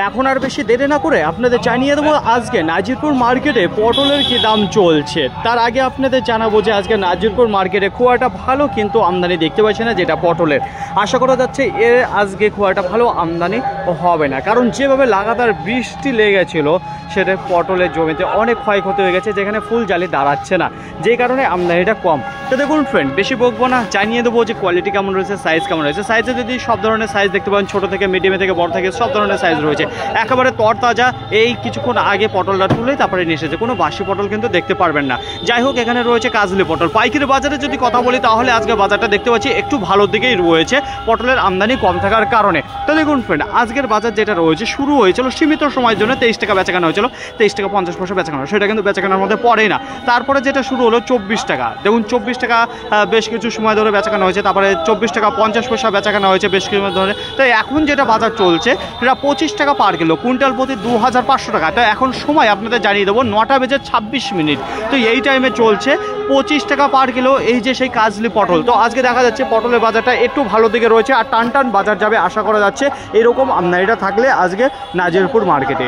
এখন আর বেশি দেরি না করে আপনাদের জানিয়ে দেবো আজকে নাজিরপুর মার্কেটে পটলের কি দাম চলছে। তার আগে আপনাদের জানাবো যে আজকে নাজিরপুর মার্কেটে খুব একটা ভালো কিন্তু আমদানি দেখতে পাচ্ছি না, যেটা পটলের। আশা করা যাচ্ছে এর আজকে খুব একটা ভালো আমদানি হবে না, কারণ যেভাবে লাগাতার বৃষ্টি লেগেছিল সেটা পটলের জমিতে অনেক ক্ষয়ক্ষতি হয়ে গেছে, যেখানে ফুল জালি দাঁড়াচ্ছে না, যেই কারণে আমদানিটা কম। তো দেখুন ফ্রেন্ড, বেশি বকবো না, জানিয়ে দেবো যে কোয়ালিটি কেমন রয়েছে, সাইজ কেমন রয়েছে। সাইজে যদি সব ধরনের সাইজ দেখতে পাবেন, ছোটো থেকে মিডিয়াম থেকে বড় থেকে সব ধরনের সাইজ রয়েছে। একেবারে তরতাজা, এই কিছুক্ষণ আগে পটলটা তুলে তারপরে নিয়ে এসেছে, কোনো বাসি পটল কিন্তু দেখতে পারবেন না। যাই হোক, এখানে রয়েছে কাজলি পটল। পাইকারি বাজারে যদি কথা বলি তাহলে আজকে বাজারটা দেখতে পাচ্ছি একটু ভালোর দিকেই রয়েছে, পটলের আমদানি কম থাকার কারণে। তো দেখুন ফ্রেন্ড, আজকের বাজার যেটা রয়েছে শুরু হয়েছিল সীমিত সময়ের জন্য 23 টাকা বেচাকেনা হয়েছিল, 23 টাকা 50 পয়সা বেচাকেনা, সেটা কিন্তু বেচাকেনার মধ্যে পড়েই না। তারপরে যেটা শুরু হলো 24 টাকা, দেখুন 24 টাকা বেশ কিছু সময় ধরে বেচাকেনা হয়েছে, তারপরে 24 টাকা 50 পয়সা বেচাকেনা হয়েছে বেশ কিছু ধরে। তো এখন যেটা বাজার চলছে সেটা 25 টাকা পার কিলো, কুইন্টাল প্রতি 2500 টাকা। তো এখন সময় আপনাদের জানিয়ে দেবো 9টা বেজে 26 মিনিট। তো এই টাইমে চলছে 25 টাকা পার কিলো এই যে সেই কাজলি পটল। তো আজকে দেখা যাচ্ছে পটলের বাজারটা একটু ভালো দিকে রয়েছে, আর টান টান বাজার যাবে আশা করা যাচ্ছে এরকম আমদানিটা থাকলে আজকে নাজিরপুর মার্কেটে।